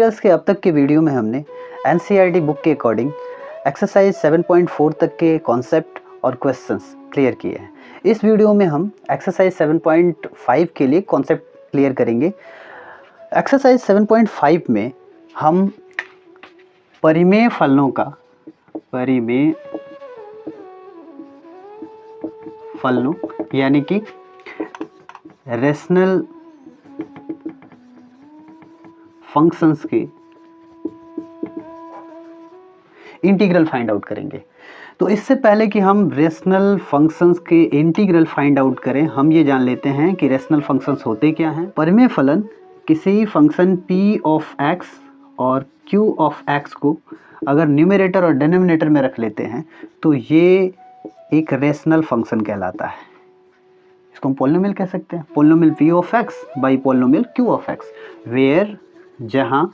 Integrals के अब तक के वीडियो में हमने एनसीईआरटी बुक के अकॉर्डिंग एक्सरसाइज 7.4 तक के कॉन्सेप्ट और क्वेश्चंस क्लियर किए हैं। इस वीडियो में हम एक्सरसाइज 7.5 के लिए कॉन्सेप्ट क्लियर करेंगे। एक्सरसाइज 7.5 में हम परिमेय फलनों यानी कि रेशनल फंक्शंस के इंटीग्रल फाइंड आउट करेंगे। तो इससे पहले कि हम रेशनल फंक्शंस के इंटीग्रल फाइंड आउट करें, हम ये जान लेते हैं कि रेशनल फंक्शंस होते क्या हैं। परिमेय फलन किसी फंक्शन p ऑफ x और q ऑफ x को अगर न्यूमरेटर और डिनोमिनेटर में रख लेते हैं तो ये एक रेशनल फंक्शन कहलाता है। इसको हम पोलिनोमियल कह सकते हैं, polynomial p of x by polynomial q of x, where जहाँ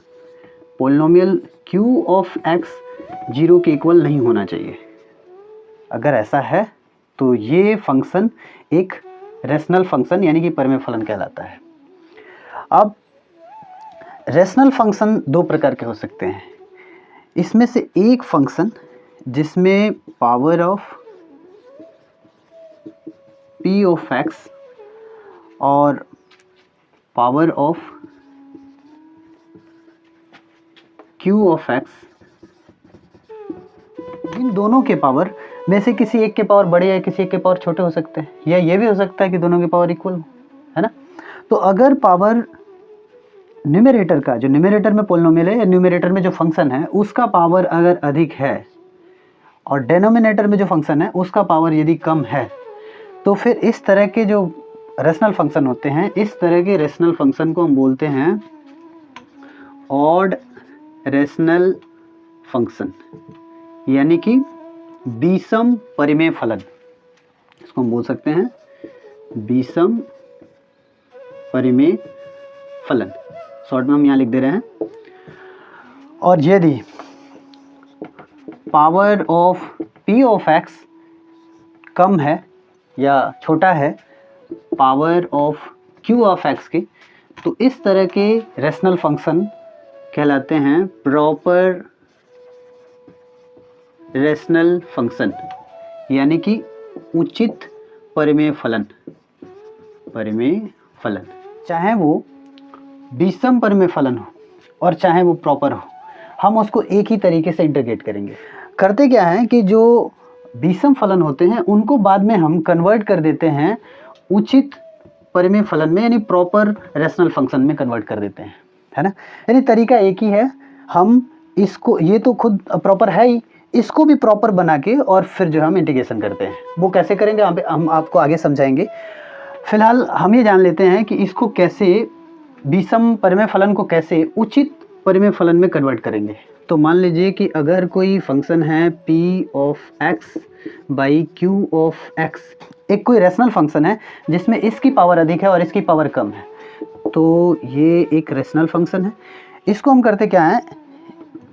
पोलिनोमियल q ऑफ x 0 के इक्वल नहीं होना चाहिए। अगर ऐसा है तो ये फंक्शन एक रेशनल फंक्शन यानी कि परिमेय फलन कहलाता है। अब रेशनल फंक्शन दो प्रकार के हो सकते हैं। इसमें से एक फंक्शन जिसमें power of p of x और power of q of x, इन दोनों के पावर में से किसी एक के पावर बड़े या किसी एक के पावर छोटे हो सकते हैं, या ये भी हो सकता है कि दोनों के पावर इक्वल हो, है ना। तो अगर पावर न्यूमरेटर का, जो न्यूमरेटर में पोलिनोमियल है या न्यूमरेटर में जो फंक्शन है उसका पावर अगर अधिक है और डिनोमिनेटर में जो फंक्शन है उसका पावर यदि कम है, तो फिर इस तरह के जो रेशनल फंक्शन होते हैं, इस तरह के रेशनल फंक्शन को हम बोलते हैं ऑड रेशनल फंक्शन यानी कि विषम परिमेय फलन। इसको हम बोल सकते हैं विषम परिमेय फलन, शॉर्ट में हम यहाँ लिख दे रहे हैं। और यदि power of p of x कम है या छोटा है power of q of x के, तो इस तरह के रेशनल फंक्शन कहलाते हैं प्रॉपर रेशनल फंक्शन यानी कि उचित परिमेय फलन। चाहे वो विषम परिमेय फलन हो और चाहे वो प्रॉपर हो, हम उसको एक ही तरीके से इंटीग्रेट करेंगे। करते क्या है कि जो विषम फलन होते हैं उनको बाद में हम कन्वर्ट कर देते हैं उचित परिमेय फलन में, यानी प्रॉपर रेशनल फंक्शन में कन्वर्ट कर देते हैं, है ना। यानी तरीका एक ही है, हम इसको, ये तो खुद प्रॉपर है ही, इसको भी प्रॉपर बना के और फिर जो हम इंटीग्रेशन करते हैं। वो कैसे करेंगे हम आपको आगे समझाएंगे। फिलहाल हम ये जान लेते हैं कि इसको कैसे, विषम परिमेय फलन को कैसे उचित परिमेय फलन में कन्वर्ट करेंगे। तो मान लीजिए कि अगर कोई फंक्शन है p of x by q of x, एक कोई रेशनल फंक्शन है जिसमें इसकी पावर अधिक है और इसकी पावर कम है, तो ये एक रेशनल फंक्शन है। इसको हम करते क्या है,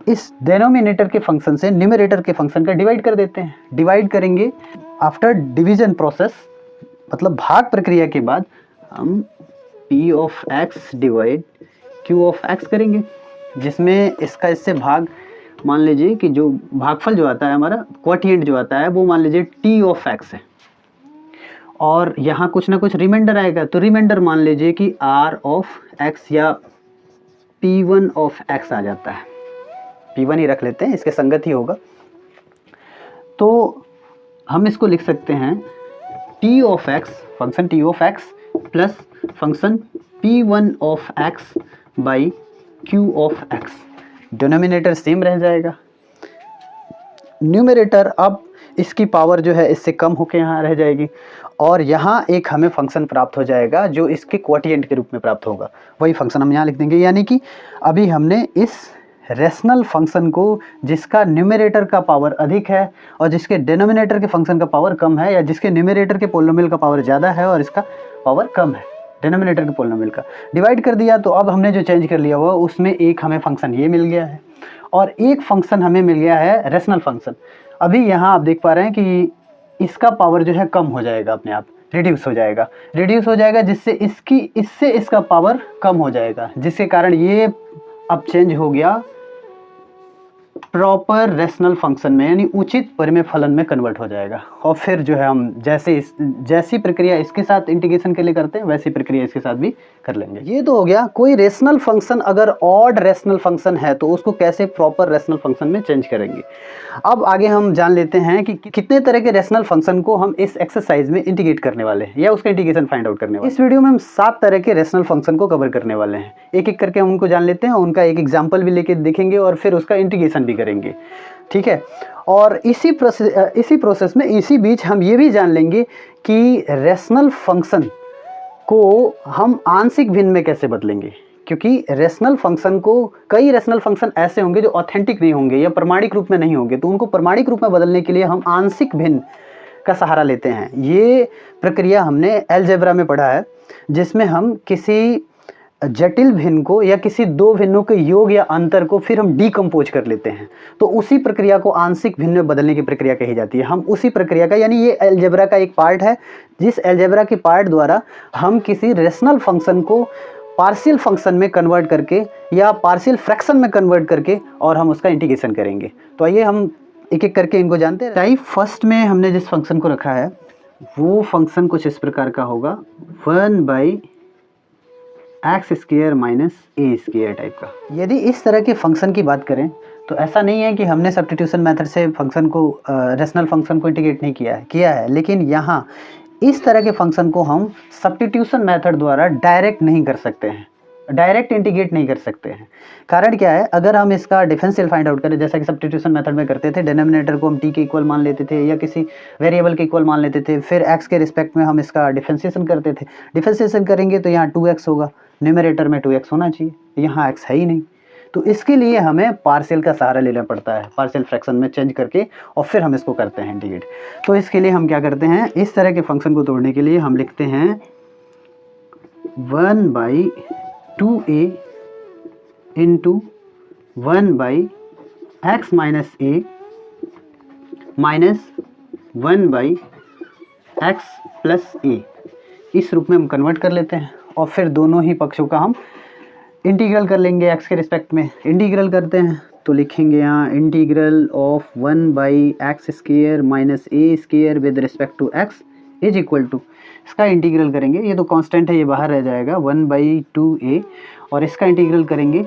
इस डिनोमिनेटर के फंक्शन से न्यूमरेटर के फंक्शन का डिवाइड कर देते हैं। डिवाइड करेंगे आफ्टर डिवीजन प्रोसेस, मतलब भाग प्रक्रिया के बाद हम p of x divide q of x करेंगे, जिसमें इसका इससे भाग, मान लीजिए कि जो भागफल जो आता है हमारा, क्वोटिएंट जो आता है वो मान लीजिए t ऑफ x है और यहाँ कुछ ना कुछ रिमाइंडर आएगा, तो रिमाइंडर मान लीजिए कि r ऑफ x या p1 ऑफ x आ जाता है। p1 ही रख लेते हैं, इसके संगत ही होगा। तो हम इसको लिख सकते हैं t of x, function t of x plus function p1 of x by q of x। Denominator same रह जाएगा, न्यूमरेटर अब इसकी पावर जो है इससे कम होकर यहाँ रह जाएगी और यहाँ एक हमें फंक्शन प्राप्त हो जाएगा जो इसके क्वोटिएंट के रूप में प्राप्त होगा। वही फंक्शन हम यहाँ लिख देंगे, यानी कि अभी हमने इस रेशनल फंक्शन को जिसका न्यूमरेटर का पावर अधिक है और जिसके डिनोमिनेटर के फंक्शन का पावर कम है, या जिसके न्यूमरेटर के पोलिनोमियल का पावर ज़्यादा है और इसका पावर कम है डिनोमिनेटर के पोलिनोमियल का, डिवाइड कर दिया। तो अब हमने जो चेंज कर लिया हुआ उसमें एक हमें फंक्शन ये मिल गया है और एक फंक्शन हमें मिल गया है रेशनल फंक्शन। अभी यहाँ आप देख पा रहे हैं कि इसका पावर जो है कम हो जाएगा, अपने आप रिड्यूस हो जाएगा, जिससे इससे इसका पावर कम हो जाएगा, जिसके कारण ये अब चेंज हो गया प्रॉपर रेशनल फंक्शन में, यानी उचित परिमेय फलन में कन्वर्ट हो जाएगा। और फिर जो है हम जैसी प्रक्रिया इसके साथ इंटीग्रेशन के लिए करते हैं वैसी प्रक्रिया इसके साथ भी कर लेंगे। ये तो हो गया कोई रेशनल फंक्शन अगर ऑड रेशनल फंक्शन है तो उसको कैसे प्रॉपर रेशनल फंक्शन में चेंज करेंगे। अब आगे हम जान लेते हैं कि कितने तरह के रेशनल फंक्शन को हम इस एक्सरसाइज में इंटीग्रेट करने वाले हैं या उसका इंटीग्रेशन फाइंड आउट करने वाले हैं। इस वीडियो में हम 7 तरह के रेशनल फंक्शन को कवर करने वाले हैं। एक एक करके हम उनको जान लेते हैं, उनका एक एग्जाम्पल भी लेके देखेंगे और फिर उसका इंटीग्रेशन भी करेंगे, ठीक है। और इसी प्रोसेस में इसी बीच हम ये भी जान लेंगे कि रेशनल फंक्शन को हम आंशिक भिन्न में कैसे बदलेंगे, क्योंकि रेशनल फंक्शन को कई रेशनल फंक्शन ऐसे होंगे जो ऑथेंटिक नहीं होंगे या प्रमाणिक रूप में नहीं होंगे, तो उनको प्रमाणिक रूप में बदलने के लिए हम आंशिक भिन्न का सहारा लेते हैं। ये प्रक्रिया हमने अलजेब्रा में पढ़ा है, जिसमें हम किसी जटिल भिन्न को या किसी दो भिन्नों के योग या अंतर को फिर हम डीकम्पोज कर लेते हैं, तो उसी प्रक्रिया को आंशिक भिन्न में बदलने की प्रक्रिया कही जाती है। हम उसी प्रक्रिया का, यानी ये अलजेब्रा का एक पार्ट है, जिस अलजेब्रा के पार्ट द्वारा हम किसी रेशनल फंक्शन को पार्शियल फंक्शन में कन्वर्ट करके या पार्शियल फ्रैक्शन में कन्वर्ट करके और हम उसका इंटीग्रेशन करेंगे। तो आइए हम एक एक करके इनको जानते हैं। टाइप फर्स्ट में हमने जिस फंक्शन को रखा है वो फंक्शन कुछ इस प्रकार का होगा, 1/x² माइनस a² टाइप का। यदि इस तरह के फंक्शन की बात करें तो ऐसा नहीं है कि हमने सब्स्टिट्यूशन मेथड से फंक्शन को रेशनल फंक्शन को इंटीग्रेट नहीं किया है, लेकिन यहाँ इस तरह के फंक्शन को हम सब्स्टिट्यूशन मेथड द्वारा डायरेक्ट नहीं कर सकते हैं, डायरेक्ट इंटीग्रेट नहीं कर सकते हैं। कारण क्या है, अगर हम इसका डिफरेंशियल फाइंड आउट करें, जैसा कि सब्स्टिट्यूशन मेथड में करते थे, डिनोमिनेटर को हम t के इक्वल मान लेते थे या किसी वेरिएबल के इक्वल मान लेते थे, फिर x के रिस्पेक्ट में हम इसका डिफरेंशिएशन करते थे। डिफरेंशिएशन करेंगे तो यहाँ 2x होगा, न्यूमरेटर में 2x होना चाहिए, यहाँ x है ही नहीं, तो इसके लिए हमें पार्शियल का सहारा लेना पड़ता है, पार्शियल फ्रैक्शन में चेंज करके, और फिर हम इसको करते हैं इंटीग्रेट। तो इसके लिए हम क्या करते हैं, इस तरह के फंक्शन को तोड़ने के लिए हम लिखते हैं 1/2a into 1/x minus a minus 1/x plus a, इस रूप में हम कन्वर्ट कर लेते हैं और फिर दोनों ही पक्षों का हम इंटीग्रल कर लेंगे। x के रिस्पेक्ट में इंटीग्रल करते हैं तो लिखेंगे यहाँ integral of 1/x² minus a² with respect to x is equal to, इसका इंटीग्रल करेंगे, ये तो कांस्टेंट है ये बाहर रह जाएगा, 1/2a, और इसका इंटीग्रल करेंगे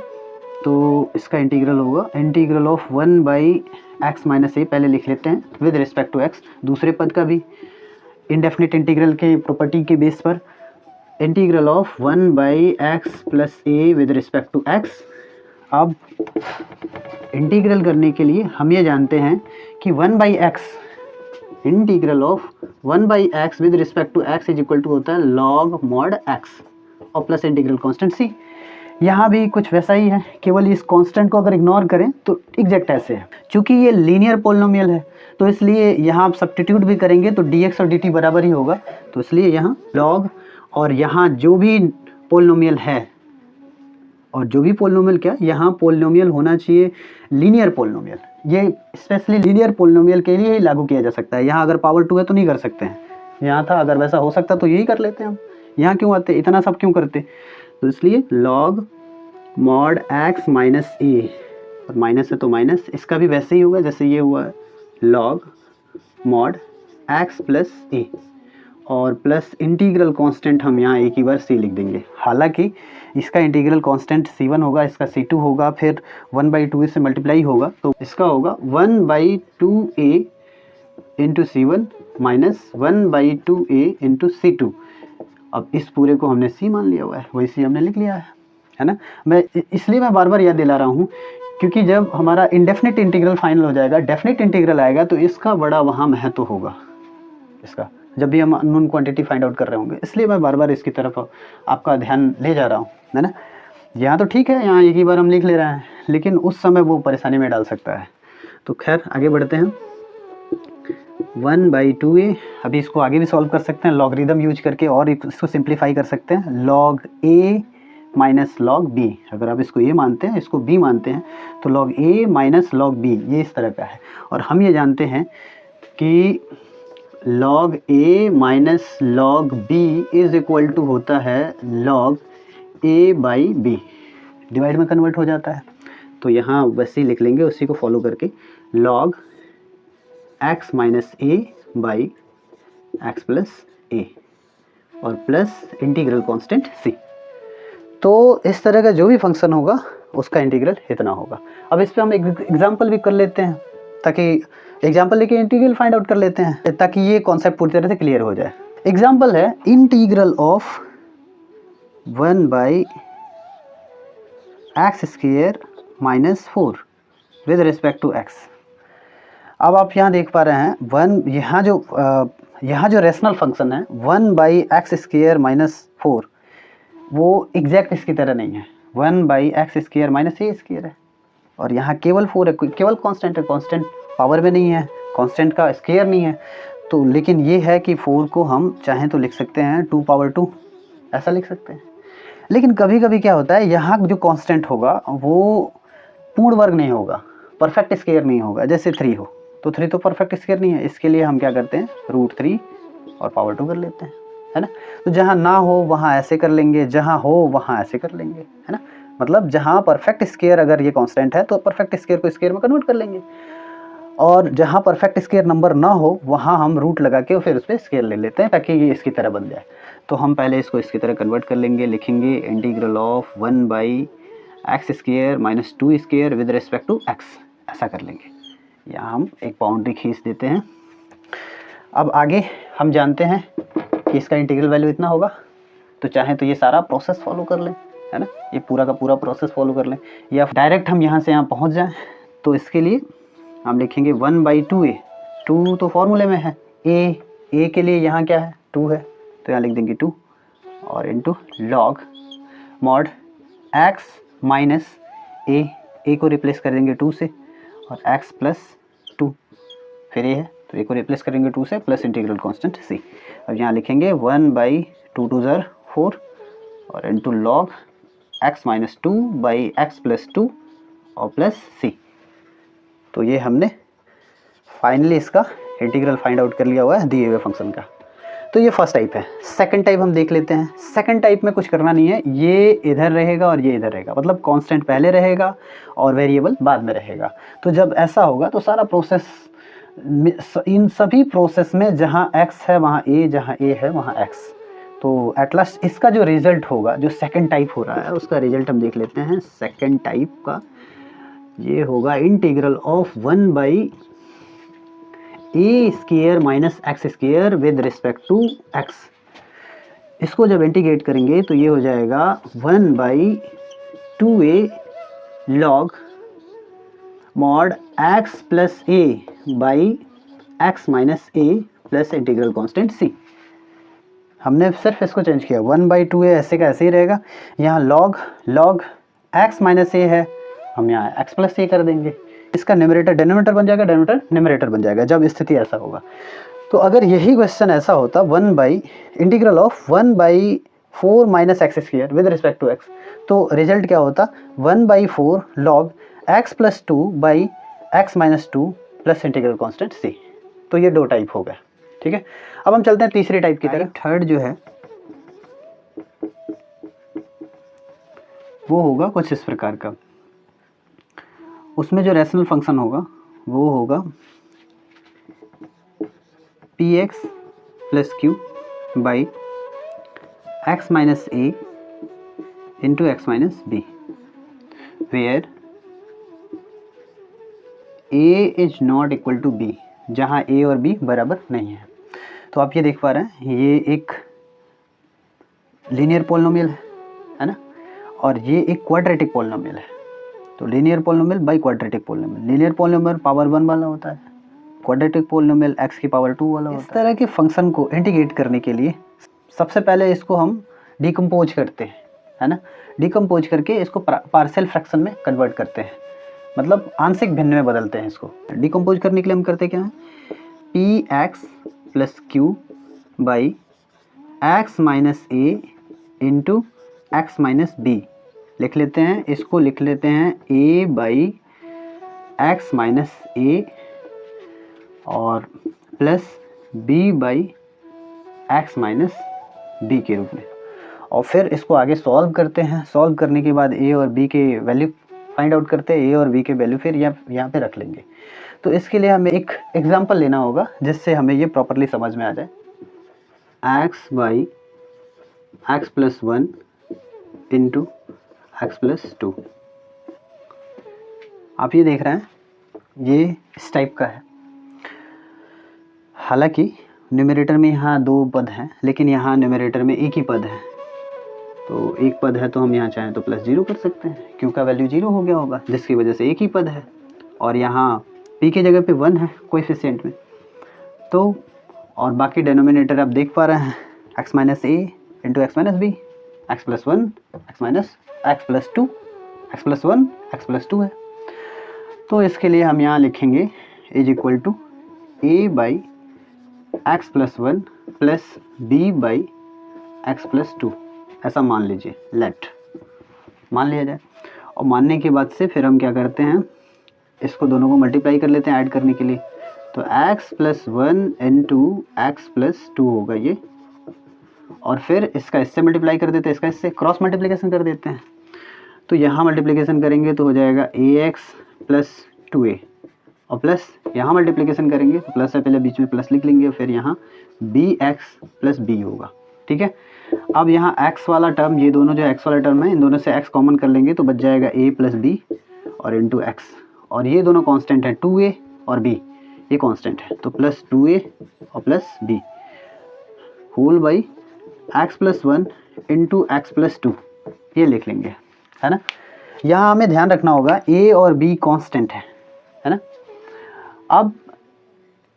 तो इसका इंटीग्रल होगा integral of 1/x minus a, पहले लिख लेते हैं विद रिस्पेक्ट टू x, दूसरे पद का भी इंडेफिनिट इंटीग्रल के प्रॉपर्टी के बेस पर integral of 1/x plus a with respect to x। अब इंटीग्रल करने के लिए हम ये जानते हैं कि 1/x integral of 1/x with respect to x is equal to होता है log mod x और प्लस इंटीग्रल कांस्टेंट c। यहाँ भी कुछ वैसा ही है, केवल इस कांस्टेंट को अगर इग्नोर करें तो एग्जैक्ट ऐसे है। चूँकि ये लीनियर पोलिनोमियल है तो इसलिए यहाँ आप सब्स्टिट्यूट भी करेंगे तो dx और dt बराबर ही होगा, तो इसलिए यहाँ log, और यहाँ जो भी पोलिनोमियल है, और जो भी पोलिनोमियल क्या, यहाँ पोलिनोमियल होना चाहिए लीनियर पोलिनोमियल, ये स्पेशली लीनियर पोलिनोमियल के लिए ही लागू किया जा सकता है। यहाँ अगर पावर 2 है तो नहीं कर सकते हैं, यहाँ था अगर वैसा हो सकता तो यही कर लेते हैं हम, यहाँ क्यों आते, इतना सब क्यों करते, तो इसलिए log mod x minus a, और माइनस है तो माइनस, इसका भी वैसे ही होगा जैसे ये हुआ है log mod x plus a, और प्लस इंटीग्रल कांस्टेंट हम यहाँ एक ही बार c लिख देंगे। हालांकि इसका इंटीग्रल कांस्टेंट c1 होगा, इसका c2 होगा, फिर 1/2 से मल्टीप्लाई होगा तो इसका होगा 1/2a into c1 minus 1/2a into c2। अब इस पूरे को हमने c मान लिया हुआ है, वही c हमने लिख लिया है ना। मैं इसलिए मैं बार बार याद दिला रहा हूँ क्योंकि जब हमारा इंडेफिनिट इंटीग्रल फाइनल हो जाएगा, डेफिनिट इंटीग्रल आएगा तो इसका बड़ा वहाँ महत्व होगा, इसका जब भी हम अननोन क्वांटिटी फाइंड आउट कर रहे होंगे, इसलिए मैं बार बार इसकी तरफ आपका ध्यान ले जा रहा हूँ, है ना। यहाँ तो ठीक है, यहाँ एक ही बार हम लिख ले रहे हैं, लेकिन उस समय वो परेशानी में डाल सकता है। तो खैर आगे बढ़ते हैं, 1/2a, अभी इसको आगे भी सॉल्व कर सकते हैं लॉगरिदम यूज करके, और इसको सिंप्लीफाई कर सकते हैं log a minus log b। अगर आप इसको a मानते हैं, इसको b मानते हैं तो log a minus log b ये इस तरह का है। और हम ये जानते हैं कि log a minus log b is equal to होता है log a by b, divide में कन्वर्ट हो जाता है। तो यहाँ वैसे ही लिख लेंगे उसी को फॉलो करके, log x minus a by x plus a और प्लस इंटीग्रल कांस्टेंट c। तो इस तरह का जो भी फंक्शन होगा उसका इंटीग्रल इतना होगा। अब इस पे हम एक एग्जांपल भी कर लेते हैं, ताकि एग्जांपल लेके इंटीग्रल फाइंड आउट कर लेते हैं, ताकि ये कॉन्सेप्ट पूरी तरह से क्लियर हो जाए। एग्जांपल है integral of 1 by x square minus 4 with respect to x. अब आप यहाँ देख पा रहे हैं यहाँ जो रेशनल फंक्शन है 1 बाई एक्स स्क्वायर माइनस 4, वो एग्जैक्ट इसकी तरह नहीं है। 1 by x square minus A square है, और यहाँ केवल 4 है, केवल कांस्टेंट है, कांस्टेंट पावर में नहीं है, कांस्टेंट का स्क्वायर नहीं है। तो लेकिन ये है कि 4 को हम चाहें तो लिख सकते हैं 2 पावर 2, ऐसा लिख सकते हैं। लेकिन कभी कभी क्या होता है, यहाँ जो कांस्टेंट होगा वो पूर्ण वर्ग नहीं होगा, परफेक्ट स्क्वायर नहीं होगा। जैसे 3 हो तो 3 तो परफेक्ट स्क्वायर नहीं है, इसके लिए हम क्या करते हैं √3 और पावर 2 कर लेते हैं, है ना। तो जहाँ ना हो वहाँ ऐसे कर लेंगे, जहाँ हो वहाँ ऐसे कर लेंगे, है ना। मतलब जहाँ परफेक्ट स्क्वायर अगर ये कांस्टेंट है तो परफेक्ट स्क्वायर को स्क्वायर में कन्वर्ट कर लेंगे, और जहाँ परफेक्ट स्क्वायर नंबर ना हो वहाँ हम रूट लगा के फिर उस पर स्क्वायर ले लेते हैं ताकि ये इसकी तरह बन जाए। तो हम पहले इसको इसकी तरह कन्वर्ट कर लेंगे, लिखेंगे integral of 1 by x square minus 2 square with respect to x, ऐसा कर लेंगे। यहाँ हम एक बाउंड्री खींच देते हैं। अब आगे हम जानते हैं कि इसका इंटीग्रल वैल्यू इतना होगा, तो चाहे तो ये सारा प्रोसेस फॉलो कर लें, है ना, ये पूरा का पूरा प्रोसेस फॉलो कर लें, या डायरेक्ट हम यहाँ से यहाँ पहुँच जाएं। तो इसके लिए हम लिखेंगे 1 बाई 2a, 2 तो फॉर्मूले में है, a के लिए यहाँ क्या है 2 है, तो यहाँ लिख देंगे 2 और into log mod x minus a को रिप्लेस कर देंगे 2 से, और x प्लस 2 फिर ये है तो a को रिप्लेस करेंगे 2 से, प्लस इंटीग्रल कांस्टेंट c। अब यहाँ लिखेंगे 1 बाई 2 2 ज़र 4 और into log x minus 2 by x plus 2 और प्लस c। तो ये हमने फाइनली इसका इंटीग्रल फाइंड आउट कर लिया हुआ है दिए हुए फंक्शन का। तो ये फर्स्ट टाइप है। सेकंड टाइप हम देख लेते हैं। सेकंड टाइप में कुछ करना नहीं है, ये इधर रहेगा और ये इधर रहेगा, मतलब कांस्टेंट पहले रहेगा और वेरिएबल बाद में रहेगा। तो जब ऐसा होगा तो सारा प्रोसेस, इन सभी प्रोसेस में जहाँ x है वहाँ a, जहाँ a है वहाँ x, तो एट लास्ट इसका जो रिजल्ट होगा, जो सेकंड टाइप हो रहा है उसका रिजल्ट हम देख लेते हैं। सेकंड टाइप का ये होगा integral of 1 by a square minus x square with respect to x. इसको जब इंटीग्रेट करेंगे तो ये हो जाएगा 1 by 2a log mod x plus a by x minus a plus integral constant c। हमने सिर्फ इसको चेंज किया, 1 बाई 2a ऐसे का ऐसे ही रहेगा। यहाँ लॉग x माइनस a है, हम यहाँ x प्लस a कर देंगे। इसका न्यूमरेटर डिनोमिनेटर बन जाएगा, डिनोमिनेटर न्यूमरेटर बन जाएगा जब स्थिति ऐसा होगा। तो अगर यही क्वेश्चन ऐसा होता 1 by integral of 1 by 4 minus x square with respect to x, तो रिजल्ट क्या होता 1 by 4 log x plus 2 by x minus 2 plus integral constant c। तो ये 2 टाइप हो गया, ठीक है। अब हम चलते हैं तीसरी टाइप की तरफ। थर्ड जो है वो होगा कुछ इस प्रकार का। उसमें जो रैशनल फंक्शन होगा वो होगा px plus q by x minus a into x minus b, where a is not equal to b, जहाँ a और b बराबर नहीं है। तो आप ये देख पा रहे हैं ये एक लीनियर पॉलिनोमियल है ना, और ये एक क्वाड्रेटिक पॉलिनोमियल है। तो linear polynomial by quadratic polynomial, linear polynomial power 1 वाला होता है, क्वाड्रेटिक पॉलिनोमियल x की पावर 2 वाला होता है। इस तरह के फंक्शन को इंटीग्रेट करने के लिए सबसे पहले इसको हम डिकम्पोज करते हैं, है ना। डिकम्पोज करके इसको पार्शियल फ्रैक्शन में कन्वर्ट करते हैं, मतलब आंशिक भिन्न में बदलते हैं इसको। डिकम्पोज करने के लिए हम करते क्या है, p x plus q by x minus a into x minus b लिख लेते हैं। इसको लिख लेते हैं a by x minus a और plus b by x minus b के रूप में। और फिर इसको आगे सॉल्व करते हैं। सॉल्व करने के बाद ए और बी के वैल्यू फाइंड आउट करते हैं। ए और बी के वैल्यू फिर यहाँ पे रख लेंगे। तो इसके लिए हमें एक एग्जांपल लेना होगा जिससे हमें ये प्रॉपरली समझ में आ जाए। x by x plus 1 into x plus 2। आप ये देख रहे हैं, ये इस टाइप का है। हालांकि न्यूमरेटर में यहाँ 2 पद हैं, लेकिन यहाँ न्यूमरेटर में एक ही पद है। तो एक पद है तो हम यहाँ चाहें तो प्लस 0 कर सकते हैं, क्यों का वैल्यू 0 हो गया होगा, जिसकी वजह से एक ही पद है। और यहाँ p की जगह पे 1 है कोएफिशिएंट में। तो और बाकी डिनोमिनेटर आप देख पा रहे हैं, x minus a into x minus b, x plus 1 x minus x plus 2, x plus 1 x plus 2 है। तो इसके लिए हम यहाँ लिखेंगे is equal to a by x plus 1 plus b by x plus 2, ऐसा मान लीजिए, लेट मान लिया जाए। और मानने के बाद से फिर हम क्या करते हैं, इसको दोनों को मल्टीप्लाई कर लेते हैं ऐड करने के लिए। तो x plus 1 into x plus 2 होगा ये, और फिर इसका इससे मल्टीप्लाई कर देते हैं, इसका इससे क्रॉस मल्टीप्लिकेशन कर देते हैं। तो यहाँ मल्टीप्लिकेशन करेंगे तो हो जाएगा ax प्लस 2a, और प्लस यहाँ मल्टीप्लिकेशन करेंगे तो प्लस से पहले बीच में प्लस लिख लेंगे, फिर यहाँ bx प्लस b होगा। ठीक है। अब यहाँ x वाला टर्म, ये दोनों जो x वाला टर्म है, इन दोनों से x कॉमन कर लेंगे तो बच जाएगा a प्लस बी और इंटू एक्स, और ये दोनों कांस्टेंट है 2a और b, ये कांस्टेंट है, तो प्लस 2a और plus b whole by x plus 1 into x plus 2, ये लिख लेंगे, है ना। यहाँ हमें ध्यान रखना होगा a और b कांस्टेंट है ना। अब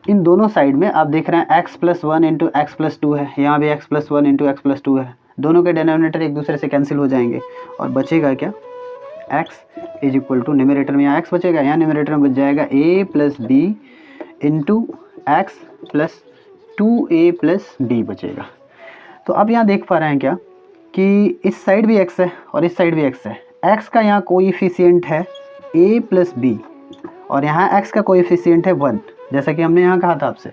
इन दोनों साइड में आप देख रहे हैं x plus 1 into x plus 2 है, यहाँ भी x plus 1 into x plus 2 है। दोनों के डिनोमिनेटर एक दूसरे से कैंसिल हो जाएंगे और बचेगा क्या, x is equal to, numerator में यहाँ x बचेगा, यहाँ न्यूमरेटर में बच जाएगा a plus b into x plus 2a plus b बचेगा। तो अब यहाँ देख पा रहे हैं क्या कि इस साइड भी x है और इस साइड भी x है। x का यहाँ कोएफिशिएंट है a प्लस बी और यहाँ x का कोएफिशिएंट है 1, जैसा कि हमने यहाँ कहा था आपसे।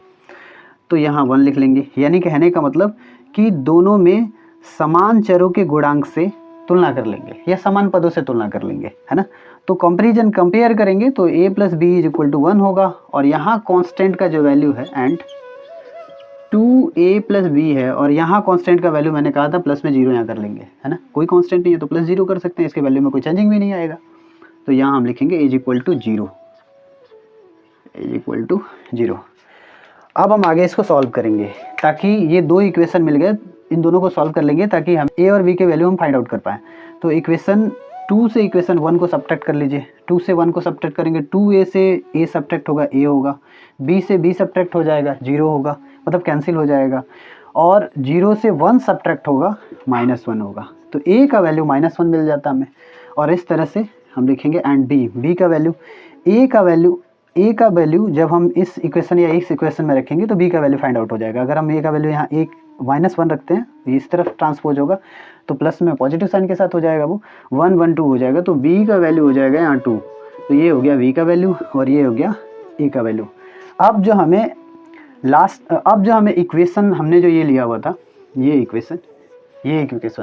तो यहाँ 1 लिख लेंगे, यानी कहने का मतलब कि दोनों में समान चरों के गुणांक से तुलना कर लेंगे या समान पदों से तुलना कर लेंगे, है ना। तो कंपेयर करेंगे तो a plus b is equal to 1 होगा, और यहाँ कांस्टेंट का जो वैल्यू है एंड 2a प्लस बी है, और यहाँ कांस्टेंट का वैल्यू मैंने कहा था प्लस में 0 यहाँ कर लेंगे, है ना। कोई कांस्टेंट नहीं है तो प्लस 0 कर सकते हैं, इसके वैल्यू में कोई चेंजिंग भी नहीं आएगा। तो यहाँ हम लिखेंगे is equal to 0, is equal to 0। अब हम आगे इसको सॉल्व करेंगे, ताकि ये 2 इक्वेशन मिल गए, इन दोनों को सॉल्व कर लेंगे ताकि हम a और b के वैल्यू हम फाइंड आउट कर पाएँ। तो इक्वेशन 2 से इक्वेशन 1 को सब्ट्रैक्ट कर लीजिए। 2 से 1 को सब्ट्रैक्ट करेंगे, 2a से a सब्ट्रैक्ट होगा a होगा, b से b सब्ट्रैक्ट हो जाएगा 0 होगा, मतलब कैंसिल हो जाएगा, और 0 से 1 सब्ट्रैक्ट होगा -1 होगा। तो a का वैल्यू -1 मिल जाता हमें, और इस तरह से हम लिखेंगे एंड b का वैल्यू, a का वैल्यू जब हम इस इक्वेशन या इस इक्वेशन में रखेंगे तो b का वैल्यू फाइंड आउट हो जाएगा। अगर हम a का वैल्यू यहाँ -1 रखते हैं, इस तरफ ट्रांसपोज होगा तो प्लस में पॉजिटिव साइन के साथ हो जाएगा, वो 1 1 2 हो जाएगा, तो b का वैल्यू हो जाएगा यहाँ 2। तो ये हो गया v का वैल्यू और ये हो गया a का वैल्यू। अब जो हमें इक्वेशन हमने जो ये लिया हुआ था, ये इक्वेशन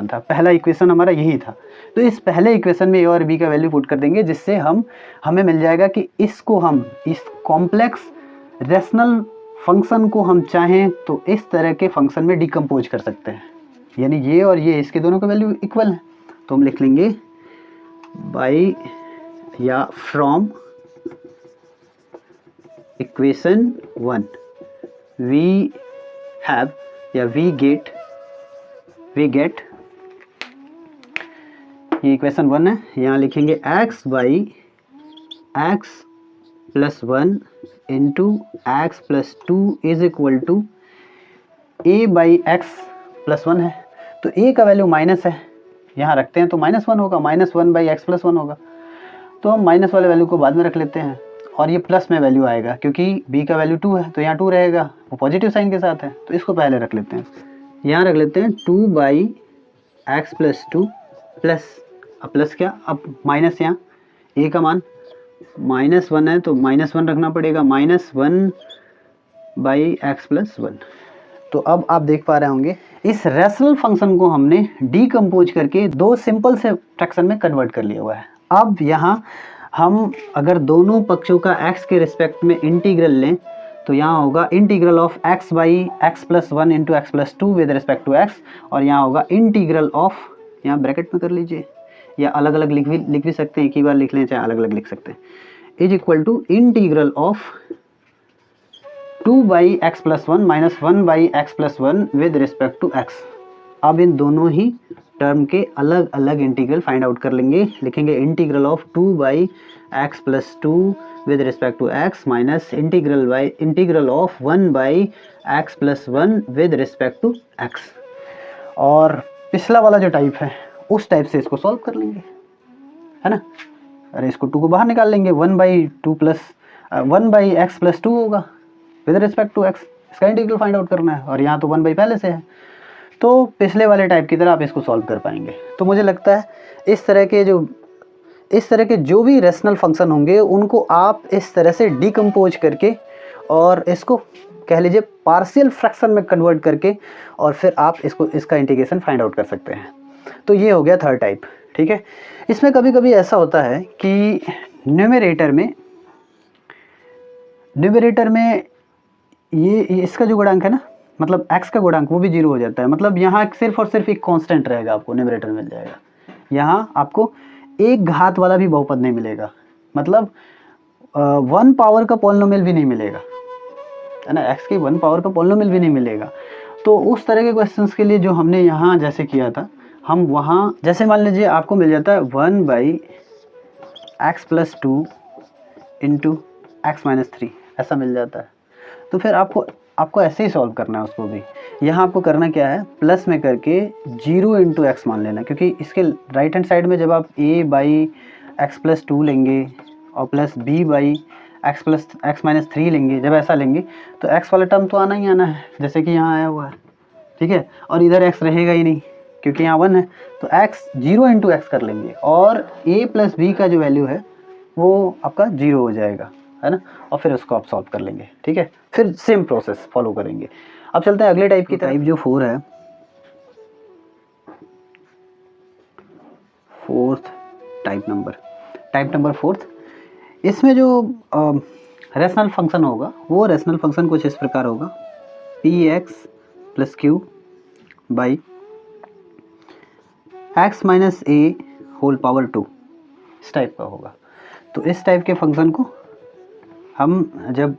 था, पहला इक्वेशन हमारा यही था। तो इस पहले इक्वेशन में a और b का वैल्यू पुट कर देंगे, जिससे हमें मिल जाएगा कि इसको हम इस कॉम्प्लेक्स रेशनल फंक्शन को हम चाहें तो इस तरह के फंक्शन में डिकम्पोज कर सकते हैं, यानी ये और ये इसके दोनों का वैल्यू इक्वल है। तो हम लिख लेंगे बाई या फ्रॉम इक्वेशन 1 वी हैव या वी गेट, ये इक्वेशन 1 है, यहाँ लिखेंगे x by x plus 1 into x plus 2 is equal to a by x plus 1 है। तो a का वैल्यू माइनस है, यहाँ रखते हैं तो -1 होगा, -1 बाई एक्स प्लस 1 होगा। तो हम माइनस वाले वैल्यू को बाद में रख लेते हैं, और ये प्लस में वैल्यू आएगा क्योंकि b का वैल्यू 2 है, तो यहाँ 2 रहेगा, वो पॉजिटिव साइन के साथ है, तो इसको पहले रख लेते हैं। यहाँ रख लेते हैं 2 बाई एक्स प्लस 2 प्लस, अब प्लस क्या, अब माइनस, यहाँ a का मान -1 है तो -1 रखना पड़ेगा, -1 बाई एक्स प्लस 1। तो अब आप देख पा रहे होंगे इस रैशनल फंक्शन को हमने डीकम्पोज करके दो सिंपल से फ्रैक्शन में कन्वर्ट कर लिया हुआ है। अब यहाँ हम अगर दोनों पक्षों का x के रिस्पेक्ट में इंटीग्रल लें तो यहाँ होगा integral of x by x plus one into x plus two with respect to x, और यहाँ होगा इंटीग्रल ऑफ, यहाँ ब्रैकेट में कर लीजिए या अलग अलग लिख भी सकते हैं, एक ही बार लिख लें चाहे अलग अलग लिख सकते हैं, is equal to integral of 2 by x plus one minus 1 by x plus one with respect to x। अब इन दोनों ही टर्म के अलग अलग इंटीग्रल फाइंड आउट कर लेंगे, लिखेंगे integral of 2 by x plus two with respect to x minus integral of 1 by x plus one with respect to x। और पिछला वाला जो टाइप है उस टाइप से इसको सॉल्व कर लेंगे, है ना। अरे इसको 2 को बाहर निकाल लेंगे, 1 बाई एक्स प्लस टू होगा विद रिस्पेक्ट टू x, इसका इंटीग्रल फाइंड आउट करना है, और यहाँ तो 1 बाई पहले से है, तो पिछले वाले टाइप की तरह आप इसको सॉल्व कर पाएंगे। तो मुझे लगता है इस तरह के जो भी रैशनल फंक्शन होंगे उनको आप इस तरह से डीकम्पोज करके और इसको कह लीजिए पार्शियल फ्रैक्शन में कन्वर्ट करके और फिर आप इसका इंटीग्रेशन फाइंड आउट कर सकते हैं। तो ये हो गया थर्ड टाइप, ठीक है। इसमें कभी कभी ऐसा होता है कि न्यूमरेटर में ये इसका जो गुणांक है ना, मतलब x का गुणांक, वो भी 0 हो जाता है। मतलब यहाँ सिर्फ और सिर्फ एक कांस्टेंट रहेगा, आपको न्यूमरेटर मिल जाएगा। यहाँ आपको एक घात वाला भी बहुपद नहीं मिलेगा, मतलब 1 पावर का पॉलिनोमियल भी नहीं मिलेगा, है ना। x की 1 पावर का पॉलिनोमियल भी नहीं मिलेगा। तो उस तरह के क्वेश्चंस के लिए जो हमने यहाँ जैसे किया था, हम वहाँ जैसे मान लीजिए आपको मिल जाता है 1 by x plus two into x minus three, ऐसा मिल जाता है। तो फिर आपको ऐसे ही सॉल्व करना है उसको भी। यहाँ आपको करना क्या है, प्लस में करके 0 इंटू एक्स मान लेना, क्योंकि इसके राइट हैंड साइड में जब आप a by x plus to लेंगे और plus b by x minus three लेंगे, जब ऐसा लेंगे तो x वाला टर्म तो आना ही आना है, जैसे कि यहाँ आया हुआ है, ठीक है। और इधर x रहेगा ही नहीं क्योंकि यहाँ 1 है, तो x 0 इंटू एक्स कर लेंगे और a प्लस बी का जो वैल्यू है वो आपका 0 हो जाएगा, है ना। और फिर उसको आप सॉल्व कर लेंगे, ठीक है। फिर सेम प्रोसेस फॉलो करेंगे। अब चलते हैं अगले टाइप की। टाइप जो 4 है, टाइप नंबर 4, इसमें जो रैशनल फंक्शन होगा वो रैशनल फंक्शन कुछ इस प्रकार होगा, px plus q by x minus a whole power 2, इस टाइप का होगा। तो इस टाइप के फंक्शन को हम जब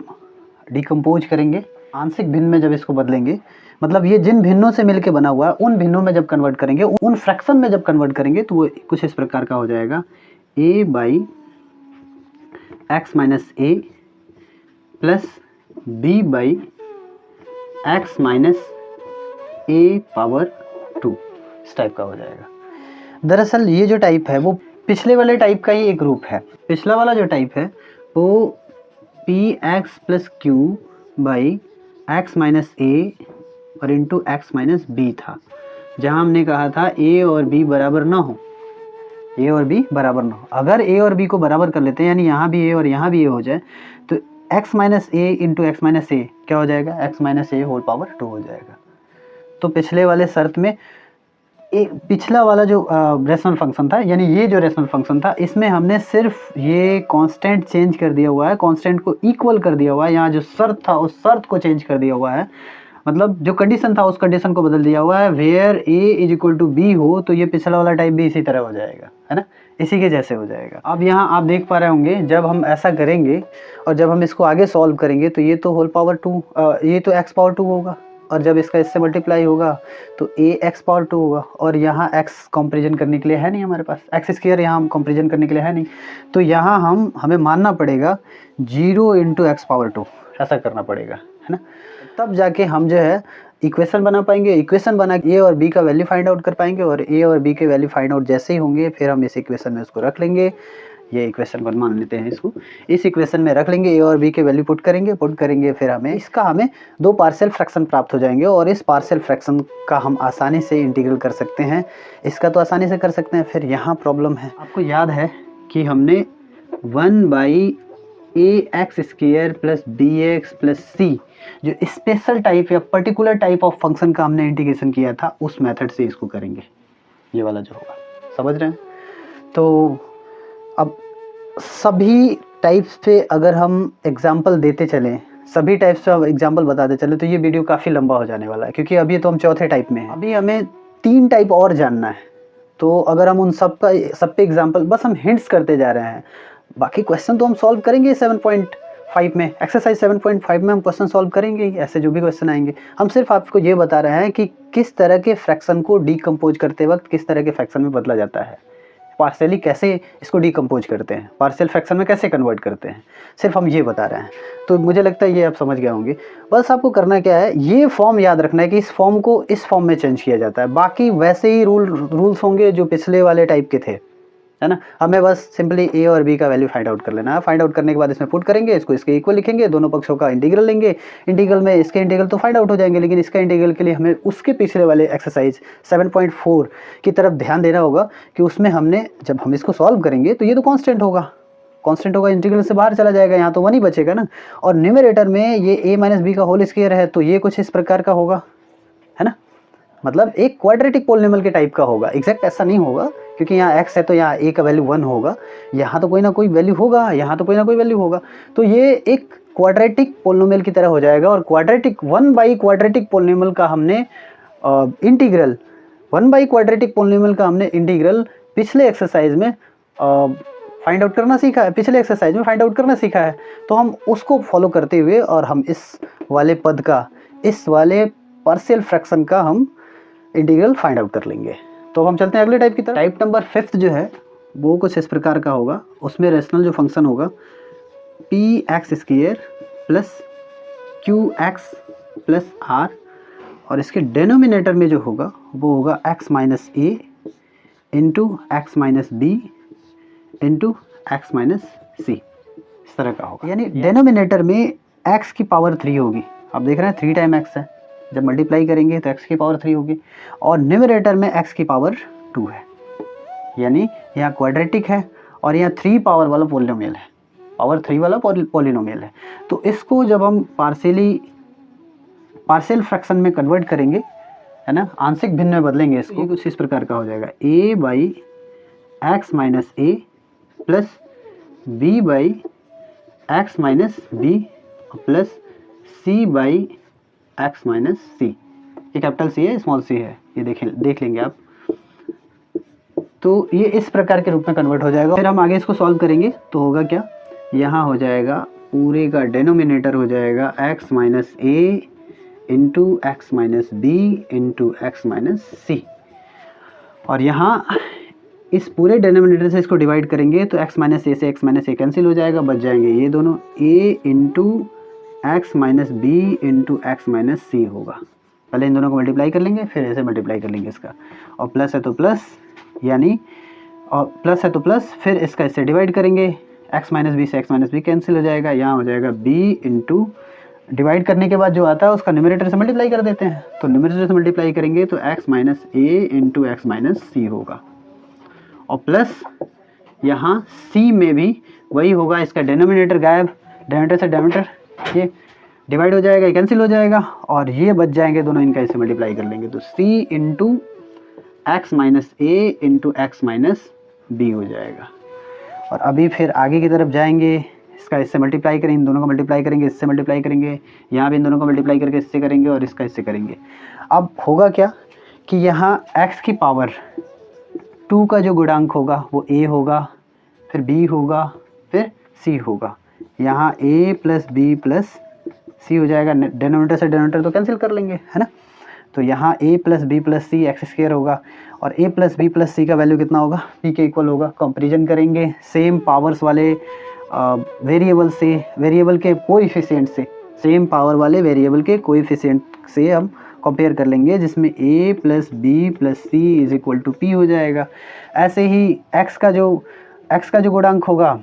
डिकम्पोज करेंगे, आंशिक भिन्न में जब इसको बदलेंगे, मतलब ये जिन भिन्नों से मिलके बना हुआ है उन भिन्नों में जब कन्वर्ट करेंगे, उन फ्रैक्शन में जब कन्वर्ट करेंगे, तो वो कुछ इस प्रकार का हो जाएगा, a by x minus a plus b by x minus A power 2, इस टाइप का हो जाएगा। दरअसल ये जो टाइप है वो पिछले वाले टाइप का ही एक रूप है। पिछला वाला जो टाइप है वो p x plus q by x minus a और इंटू एक्स माइनस बी था, जहाँ हमने कहा था a और b बराबर ना हो, a और b बराबर ना हो। अगर a और b को बराबर कर लेते हैं, यानी यहाँ भी a और यहाँ भी a हो जाए, तो x minus a into x minus ए क्या हो जाएगा, x minus a whole power 2 हो जाएगा। तो पिछले वाले शर्त में पिछला वाला जो रैशनल फंक्शन था, यानी ये जो रैशनल फंक्शन था, इसमें हमने सिर्फ ये कांस्टेंट चेंज कर दिया हुआ है, कांस्टेंट को इक्वल कर दिया हुआ है। यहाँ जो शर्त था उस शर्त को चेंज कर दिया हुआ है, मतलब जो कंडीशन था उस कंडीशन को बदल दिया हुआ है। Where a is equal to b हो, तो ये पिछला वाला टाइप भी इसी तरह हो जाएगा, है ना, इसी के जैसे हो जाएगा। अब यहाँ आप देख पा रहे होंगे जब हम ऐसा करेंगे और जब हम इसको आगे सॉल्व करेंगे तो ये तो होल पावर 2, ये तो x पावर 2 होगा, और जब इसका इससे मल्टीप्लाई होगा तो a x पावर 2 होगा, और यहाँ x कंपेरिजन करने के लिए है नहीं हमारे पास, एक्स स्क्वायर यहाँ हम कंपेरिजन करने के लिए है नहीं, तो यहाँ हमें मानना पड़ेगा 0 इंटू एक्स पावर 2, ऐसा करना पड़ेगा, है ना। तब जाके हम जो है इक्वेशन बना पाएंगे। इक्वेशन बना के a और b का वैल्यू फाइंड आउट कर पाएंगे, और a और b के वैल्यू फाइंड आउट जैसे ही होंगे फिर हम इस इक्वेशन में उसको रख लेंगे। ये इक्वेशन मान लेते हैं इसको, इस इक्वेशन में रख लेंगे, a और b के वैल्यू पुट करेंगे, फिर हमें दो पार्शियल फ्रैक्शन प्राप्त हो जाएंगे, और इस पार्शियल फ्रैक्शन का हम आसानी से इंटीग्रल कर सकते हैं। इसका तो आसानी से कर सकते हैं। फिर यहाँ प्रॉब्लम है, आपको याद है कि हमने 1 by a x square plus b x plus c, जो स्पेशल टाइप या पर्टिकुलर टाइप ऑफ फंक्शन का हमने इंटीग्रेशन किया था उस मेथड से इसको करेंगे, ये वाला जो होगा, समझ रहे हैं। तो अब सभी टाइप्स पे अगर हम एग्जाम्पल देते चलें, सभी टाइप्स पे हम एग्जाम्पल बताते चले तो ये वीडियो काफ़ी लंबा हो जाने वाला है, क्योंकि अभी तो हम चौथे टाइप में हैं, अभी हमें 3 टाइप और जानना है। तो अगर हम उन सब पे एग्जाम्पल, बस हम हिंट्स करते जा रहे हैं, बाकी क्वेश्चन तो हम सॉल्व करेंगे 7.5 में, एक्सरसाइज 7.5 में हम क्वेश्चन सॉल्व करेंगे ही, ऐसे जो भी क्वेश्चन आएंगे। हम सिर्फ आपको ये बता रहे हैं कि किस तरह के फ्रैक्शन को डीकम्पोज करते वक्त किस तरह के फ्रैक्शन में बदला जाता है, पार्शियली कैसे इसको डीकम्पोज करते हैं, पार्शियल फ्रैक्शन में कैसे कन्वर्ट करते हैं, सिर्फ हम ये बता रहे हैं। तो मुझे लगता है ये आप समझ गए होंगे। बस आपको करना क्या है, ये फॉर्म याद रखना है कि इस फॉर्म को इस फॉर्म में चेंज किया जाता है, बाकी वैसे ही रूल्स होंगे जो पिछले वाले टाइप के थे, है ना। हमें बस सिंपली ए और बी का वैल्यू फाइंड आउट कर लेना है। फाइंड आउट करने के बाद इसमें पुट करेंगे, इसको इसके इक्वल लिखेंगे, दोनों पक्षों का इंटीग्रल लेंगे, इंटीग्रल में इसके इंटीग्रल तो फाइंड आउट हो जाएंगे, लेकिन इसका इंटीग्रल के लिए हमें उसके पिछले वाले एक्सरसाइज 7.4 की तरफ ध्यान देना होगा कि उसमें हमने, जब हम इसको सॉल्व करेंगे तो ये तो कांस्टेंट होगा, इंटीग्रल से बाहर चला जाएगा, यहाँ तो 1 ही बचेगा ना। और न्यूमरेटर में ये a माइनस बी का होल स्क्वायर है, तो ये कुछ इस प्रकार का होगा, है ना, मतलब एक क्वाड्रेटिक पोलिनोमियल के टाइप का होगा। एग्जैक्ट ऐसा नहीं होगा, क्योंकि यहाँ x है तो यहाँ a का वैल्यू 1 होगा, यहाँ तो कोई ना कोई वैल्यू होगा, यहाँ तो कोई ना कोई वैल्यू होगा, तो ये एक क्वाड्रेटिक पोलिनोमियल की तरह हो जाएगा। और क्वाड्रेटिक 1 बाई क्वाड्रेटिक पोलिनोमियल का हमने इंटीग्रल, 1 बाई क्वाड्रेटिक पोलिनोमियल का हमने इंटीग्रल पिछले एक्सरसाइज में फाइंड आउट करना सीखा है, पिछले एक्सरसाइज में फाइंड आउट करना सीखा है। तो हम उसको फॉलो करते हुए और हम इस वाले पद का, इस वाले पार्शियल फ्रैक्शन का हम इंटीग्रल फाइंड आउट कर लेंगे। तो हम चलते हैं अगले टाइप की तरफ। टाइप नंबर 5 जो है वो कुछ इस प्रकार का होगा। उसमें रेशनल जो फंक्शन होगा p x square plus q x plus r, और इसके डेनोमिनेटर में जो होगा वो होगा x minus a into x minus b into x minus c, इस तरह का होगा। यानी डेनोमिनेटर में x की पावर 3 होगी। आप देख रहे हैं 3 टाइम x है, जब मल्टीप्लाई करेंगे तो x की पावर 3 होगी, और न्यूमरेटर में x की पावर 2 है। यानी यहाँ क्वाड्रेटिक है और यहाँ 3 पावर वाला पोलिनोमियल है, पावर 3 वाला पोलिनोमियल है। तो इसको जब हम पार्शियल फ्रैक्शन में कन्वर्ट करेंगे, है ना, आंशिक भिन्न में बदलेंगे इसको, ये कुछ इस प्रकार का हो जाएगा a by x minus a plus b by x minus b plus c by x minus c. ये कैपिटल C है, स्मॉल c है, ये देख लेंगे आप। तो ये इस प्रकार के रूप में कन्वर्ट हो जाएगा। फिर हम आगे इसको सॉल्व करेंगे तो होगा क्या, यहाँ हो जाएगा पूरे का डेनोमिनेटर हो जाएगा x minus a into x minus b into x minus c, और यहाँ इस पूरे डेनोमिनेटर से इसको डिवाइड करेंगे तो x माइनस ए से x माइनस ए कैंसिल हो जाएगा, बच जाएंगे ये दोनों, a into x minus b into x minus c होगा। पहले इन दोनों को मल्टीप्लाई कर लेंगे, फिर ऐसे मल्टीप्लाई कर लेंगे इसका, और प्लस है तो प्लस, यानी और प्लस है तो प्लस, फिर इसका इससे डिवाइड करेंगे, x माइनस बी से x माइनस बी कैंसिल हो जाएगा, यहाँ हो जाएगा b इंटू, डिवाइड करने के बाद जो आता है उसका न्यूमरेटर से मल्टीप्लाई कर देते हैं, तो न्यूमरेटर से मल्टीप्लाई करेंगे तो x minus a into x minus c होगा, और प्लस यहाँ c में भी वही होगा, इसका डेनोमिनेटर गायब, डेनोमिनेटर से डेनोमिनेटर ये डिवाइड हो जाएगा, कैंसिल हो जाएगा, और ये बच जाएंगे दोनों, इनका इसे मल्टीप्लाई कर लेंगे तो c into x minus a into x minus B हो जाएगा। और अभी फिर आगे की तरफ जाएंगे, इसका इससे मल्टीप्लाई करेंगे, इन दोनों को मल्टीप्लाई करेंगे, इससे मल्टीप्लाई करेंगे, यहाँ भी इन दोनों को मल्टीप्लाई करके इससे करेंगे और इसका इससे करेंगे। अब होगा क्या कि यहाँ x की पावर 2 का जो गुणांक होगा वो a होगा, फिर b होगा, फिर c होगा। यहाँ a प्लस बी प्लस सी हो जाएगा, डेनोमिनेटर से डेनोमिनेटर तो कैंसिल कर लेंगे, है ना। तो यहाँ a plus b plus c x square होगा, और a plus b plus c का वैल्यू कितना होगा, p के इक्वल होगा। कंपेरिजन करेंगे सेम पावर्स वाले वेरिएबल से, वेरिएबल के कोएफिशिएंट से, सेम पावर वाले वेरिएबल के कोएफिशिएंट से हम कंपेयर कर लेंगे, जिसमें a plus b plus c is equal to p हो जाएगा। ऐसे ही x का जो गुणांक होगा,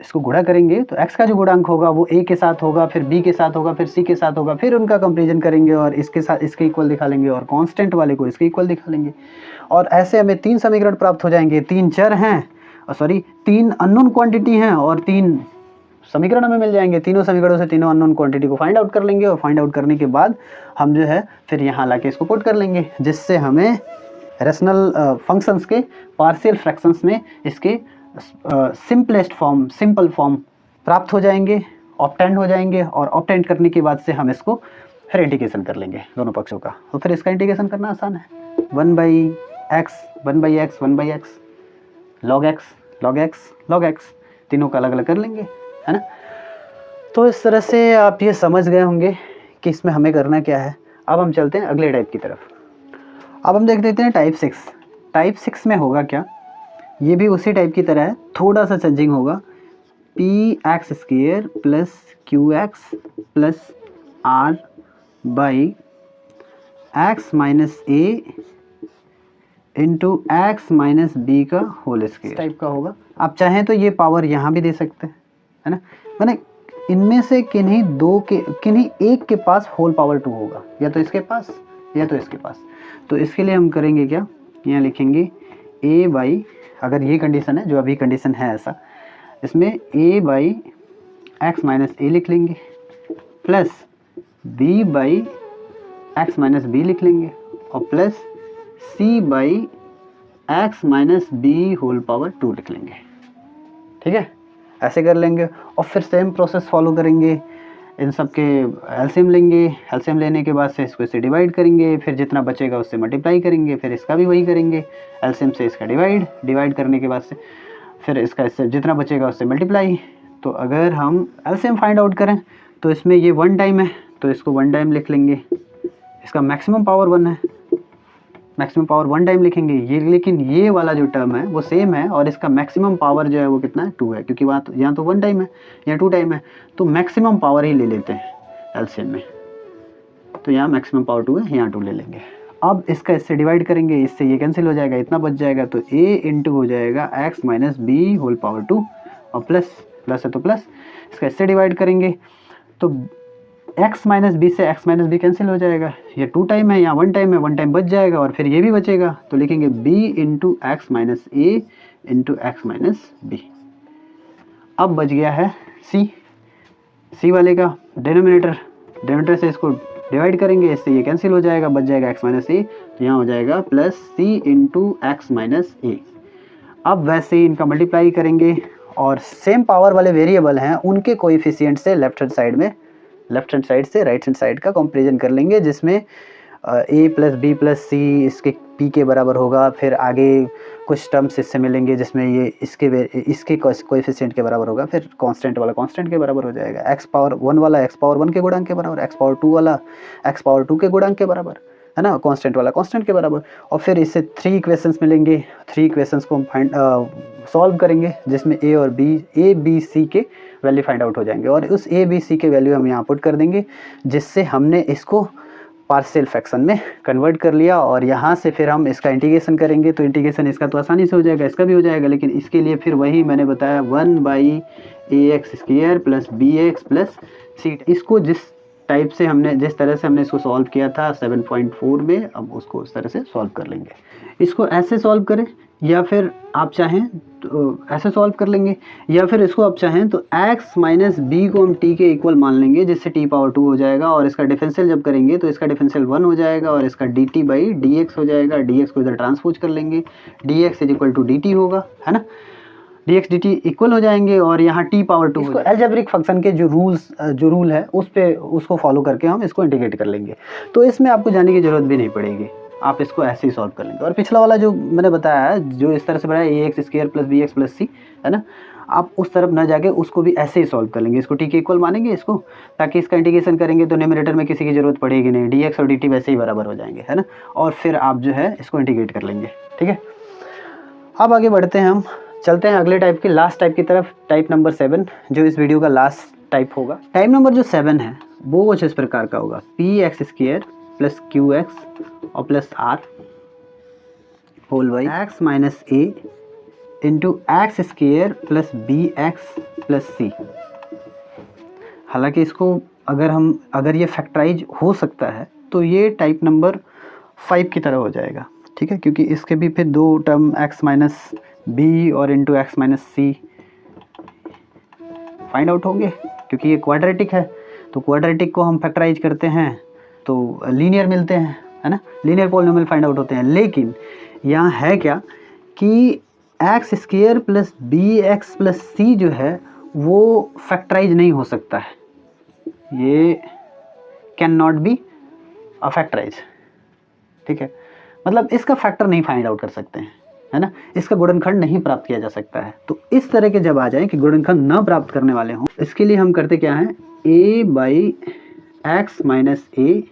इसको गुणा करेंगे तो x का जो गुणांक होगा वो a के साथ होगा, फिर b के साथ होगा, फिर c के साथ होगा, फिर उनका कंपेरिजन करेंगे और इसके साथ इसके इक्वल दिखा लेंगे, और कांस्टेंट वाले को इसके इक्वल दिखा लेंगे, और ऐसे हमें 3 समीकरण प्राप्त हो जाएंगे। 3 चर हैं, 3 अननोन क्वांटिटी हैं और 3 समीकरण हमें मिल जाएंगे। तीनों समीकरणों से तीनों अननोन क्वांटिटी को फाइंड आउट कर लेंगे और फाइंड आउट करने के बाद हम जो है फिर यहाँ लाके इसको पुट कर लेंगे, जिससे हमें रेशनल फंक्शंस के पार्शियल फ्रैक्शंस में इसके सिंपलेस्ट फॉर्म, सिंपल फॉर्म प्राप्त हो जाएंगे, ऑब्टेंड हो जाएंगे। और ऑब्टेंड करने के बाद से हम इसको फिर इंटीग्रेशन कर लेंगे दोनों पक्षों का। तो फिर इसका इंटीग्रेशन करना आसान है। 1/x log x तीनों का अलग अलग कर लेंगे, है ना। तो इस तरह से आप ये समझ गए होंगे कि इसमें हमें करना क्या है। अब हम चलते हैं अगले टाइप की तरफ। अब हम देख लेते हैं टाइप 6। टाइप 6 में होगा क्या, ये भी उसी टाइप की तरह है, थोड़ा सा चेंजिंग होगा। px² plus qx plus r by x minus a into x minus b का होल स्क्वायर टाइप का होगा। आप चाहें तो ये पावर यहाँ भी दे सकते हैं, है ना। मैंने इनमें से किन्हीं एक के पास होल पावर 2 होगा, या तो इसके पास या तो इसके पास। तो इसके लिए हम करेंगे क्या, यहाँ लिखेंगे a बाई, अगर ये कंडीशन है जो अभी कंडीशन है ऐसा, इसमें a by x minus a लिख लेंगे plus b by x minus b लिख लेंगे और plus c by x minus b whole power 2 लिख लेंगे। ठीक है, ऐसे कर लेंगे और फिर सेम प्रोसेस फॉलो करेंगे। इन सब के एलसीएम लेंगे, एलसीएम लेने के बाद से इसको इससे डिवाइड करेंगे, फिर जितना बचेगा उससे मल्टीप्लाई करेंगे, फिर इसका भी वही करेंगे, एलसीएम से इसका डिवाइड करने के बाद से फिर इसका इससे जितना बचेगा उससे मल्टीप्लाई। तो अगर हम एलसीएम फाइंड आउट करें तो इसमें ये 1 टाइम है तो इसको 1 टाइम लिख लेंगे, इसका मैक्सिमम पावर 1 है, मैक्सिमम पावर 1 टाइम लिखेंगे ये। लेकिन ये वाला जो टर्म है वो सेम है और इसका मैक्सिमम पावर जो है वो कितना है, 2 है, क्योंकि वहाँ यहाँ तो 1 टाइम है, यहाँ 2 टाइम है, तो मैक्सिमम पावर ही ले लेते हैं एलसीएम में। तो यहाँ मैक्सिमम पावर 2 है, यहाँ 2 ले लेंगे। अब इसका इससे डिवाइड करेंगे, इससे ये कैंसिल हो जाएगा, इतना बच जाएगा, तो a इंटू हो जाएगा x minus b whole power 2 और प्लस है तो प्लस, इसका इससे डिवाइड करेंगे तो x माइनस बी से x माइनस बी कैंसिल हो जाएगा, ये 2 टाइम है, यहाँ 1 टाइम है, 1 टाइम बच जाएगा और फिर ये भी बचेगा, तो लिखेंगे b into x minus a into x minus B. अब बच गया है c वाले का डिनोमिनेटर से इसको डिवाइड करेंगे, इससे ये कैंसिल हो जाएगा, बच जाएगा x माइनस ए, तो यहाँ हो जाएगा plus c into x minus a. अब वैसे ही इनका मल्टीप्लाई करेंगे और सेम पावर वाले वेरिएबल हैं उनके कोएफिशिएंट से लेफ्ट हैंड साइड से राइट हैंड साइड का कंपैरिजन कर लेंगे, जिसमें a प्लस बी प्लस सी इसके p के बराबर होगा। फिर आगे कुछ टर्म्स इससे मिलेंगे जिसमें ये इसके कोएफिशिएंट के बराबर होगा, फिर कांस्टेंट वाला कांस्टेंट के बराबर हो जाएगा, x पावर 1 वाला x पावर 1 के गुणांक के बराबर, x पावर 2 वाला x पावर 2 के गुणांक के बराबर, है ना, कांस्टेंट वाला कांस्टेंट के बराबर। और फिर इससे 3 इक्वेशंस मिलेंगे, 3 इक्वेशंस को हम सॉल्व करेंगे, जिसमें a b c के वैल्यू फाइंड आउट हो जाएंगे और उस a b c के वैल्यू हम यहाँ पुट कर देंगे, जिससे हमने इसको पार्शियल फ्रैक्शन में कन्वर्ट कर लिया। और यहाँ से फिर हम इसका इंटीग्रेशन करेंगे, तो इंटीग्रेशन इसका तो आसानी से हो जाएगा, इसका भी हो जाएगा, लेकिन इसके लिए फिर वही मैंने बताया 1/ax² plus bx plus c। इसको जिस तरह से हमने इसको सॉल्व किया था 7.4 में, अब उसको उस तरह से सॉल्व कर लेंगे। इसको ऐसे सॉल्व करें या फिर आप चाहें तो ऐसे सॉल्व कर लेंगे, या फिर इसको आप चाहें तो x माइनस बी को हम t के इक्वल मान लेंगे, जिससे t पावर 2 हो जाएगा और इसका डिफरेंशियल जब करेंगे तो इसका डिफरेंशियल 1 हो जाएगा और इसका dt बाई dx हो जाएगा। dx को इधर ट्रांसपोज कर लेंगे, dx is equal to dt होगा, है ना, dx dt इक्वल हो जाएंगे और यहाँ t पावर 2। इसको अलजेब्रिक फंक्शन के जो रूल है उसको फॉलो करके हम इसको इंटीग्रेट कर लेंगे, तो इसमें आपको जाने की जरूरत भी नहीं पड़ेगी, आप इसको ऐसे ही सॉल्व कर लेंगे। और पिछला वाला जो मैंने बताया है, जो इस तरह से बनाया ax² plus bx plus c, है ना, आप उस तरफ ना जाके उसको भी ऐसे ही सॉल्व कर लेंगे, इसको t के इक्वल मानेंगे इसको, ताकि इसका इंटीग्रेशन करेंगे तो न्यूमरेटर में किसी की जरूरत पड़ेगी नहीं, dx और dt वैसे ही बराबर हो जाएंगे, है ना, और फिर आप जो है इसको इंटीग्रेट कर लेंगे। ठीक है, अब आगे बढ़ते हैं, हम चलते हैं अगले टाइप की, लास्ट टाइप की तरफ, टाइप नंबर 7, जो इस वीडियो का लास्ट टाइप होगा। टाइप नंबर जो 7 है वो कुछ इस प्रकार का होगा, px² प्लस qx और plus r whole by x minus a into x² plus bx plus c। हालांकि इसको अगर ये फैक्टराइज हो सकता है तो ये टाइप नंबर 5 की तरह हो जाएगा, ठीक है, क्योंकि इसके भी फिर 2 टर्म x माइनस बी और इंटू एक्स माइनस सी फाइंड आउट होंगे, क्योंकि ये क्वाड्रेटिक है, तो क्वाड्रेटिक को हम फैक्टराइज करते हैं तो लीनियर मिलते हैं, है ना, लीनियर पॉलिनोमियल फाइंड आउट होते हैं। लेकिन यहाँ है क्या कि x square plus b x plus c जो है वो फैक्टराइज नहीं हो सकता है, ये can not be a factorise, ठीक है, मतलब इसका फैक्टर नहीं फाइंड आउट कर सकते हैं, है ना, इसका गुणनखंड नहीं प्राप्त किया जा सकता है। तो इस तरह के जब आ जाए कि गुणनखंड न प्राप्त करने वाले हों, इसके लिए हम करते क्या हैं, a by x minus a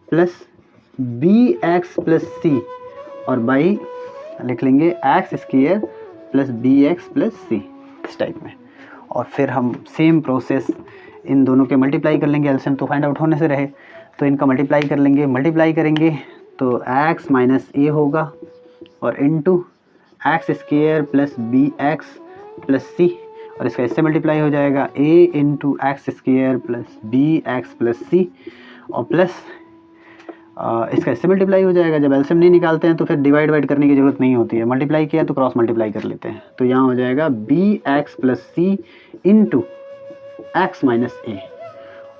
plus b x plus c और बाई लिख लेंगे x square plus b x plus c, इस टाइप में। और फिर हम सेम प्रोसेस इन दोनों के मल्टीप्लाई कर लेंगे, एलसीएम तो फाइंड आउट होने से रहे, तो इनका मल्टीप्लाई कर लेंगे, मल्टीप्लाई करेंगे तो एक्स माइनस ए होगा और into x square plus b x plus c, और इसका इससे मल्टीप्लाई हो जाएगा a into x square plus b x plus c और प्लस इसका इससे मल्टीप्लाई हो जाएगा। जब एलसीएम नहीं निकालते हैं तो फिर डिवाइड करने की ज़रूरत नहीं होती है, मल्टीप्लाई किया तो क्रॉस मल्टीप्लाई कर लेते हैं, तो यहाँ हो जाएगा B x plus C into x minus a,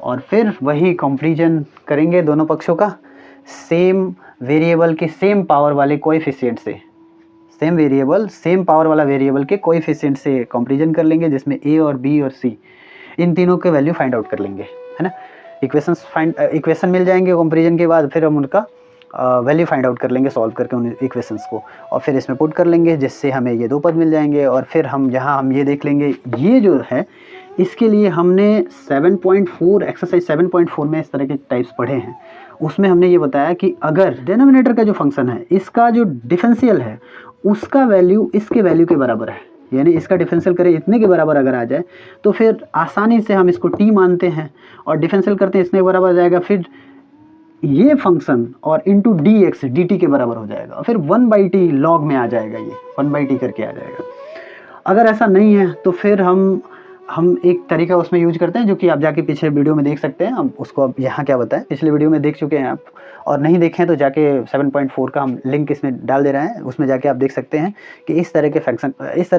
और फिर वही कंपेरिजन करेंगे दोनों पक्षों का, सेम वेरिएबल के सेम पावर वाले कोएफिशिएंट से, सेम वेरिएबल सेम पावर वाला वेरिएबल के कोएफिशिएंट से कंपेरिजन कर लेंगे, जिसमें ए और बी और सी इन तीनों के वैल्यू फाइंड आउट कर लेंगे, है ना। इक्वेशन मिल जाएंगे कंपेरिजन के बाद, फिर हम उनका वैल्यू फाइंड आउट कर लेंगे सॉल्व करके उन इक्वेशंस को, और फिर इसमें पुट कर लेंगे, जिससे हमें ये दो पद मिल जाएंगे। और फिर हम यहाँ हम ये देख लेंगे, ये जो है इसके लिए हमने 7.4 एक्सरसाइज 7.4 में इस तरह के टाइप्स पढ़े हैं, उसमें हमने ये बताया कि अगर डिनोमिनेटर का जो फंक्शन है इसका जो डिफरेंशियल है उसका वैल्यू इसके वैल्यू के बराबर है, यानी इसका डिफरेंशियल करें इतने के बराबर अगर आ जाए तो फिर आसानी से हम इसको t मानते हैं और डिफरेंशियल करते हैं इतने के बराबर आ जाएगा, फिर ये फंक्शन और into D x D T के बराबर हो जाएगा, और फिर 1/t लॉग में आ जाएगा, ये 1/t करके आ जाएगा। अगर ऐसा नहीं है तो फिर हम एक तरीका उसमें यूज करते हैं, जो कि आप जाके पीछे वीडियो में देख सकते हैं, हम उसको अब यहाँ क्या बताएं, पिछले वीडियो में देख चुके हैं आप, और नहीं देखें तो जाके 7.4 का हम लिंक इसमें डाल दे रहे हैं, उसमें जाके आप देख सकते हैं कि इस तरह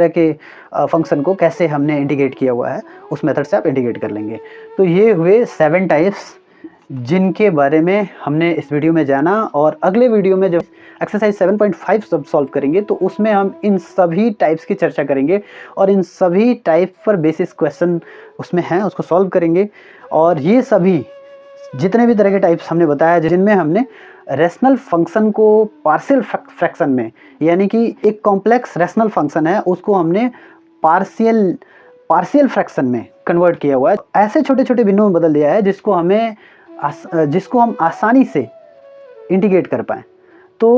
के फंक्शन को कैसे हमने इंटीग्रेट किया हुआ है, उस मेथड से आप इंटीग्रेट कर लेंगे। तो ये हुए 7 टाइप्स जिनके बारे में हमने इस वीडियो में जाना, और अगले वीडियो में जब एक्सरसाइज 7.5 सब सॉल्व करेंगे तो उसमें हम इन सभी टाइप्स की चर्चा करेंगे और इन सभी टाइप पर बेसिस क्वेश्चन उसमें हैं उसको सॉल्व करेंगे। और ये सभी जितने भी तरह के टाइप्स हमने बताया, जिनमें हमने रेशनल फंक्शन को पार्शियल फ्रैक्शन में, यानी कि एक कॉम्प्लेक्स रेशनल फंक्शन है उसको हमने पार्शियल फ्रैक्शन में कन्वर्ट किया हुआ है, ऐसे छोटे छोटे बिंदुओं में बदल दिया है जिसको हम आसानी से इंटीग्रेट कर पाएँ। तो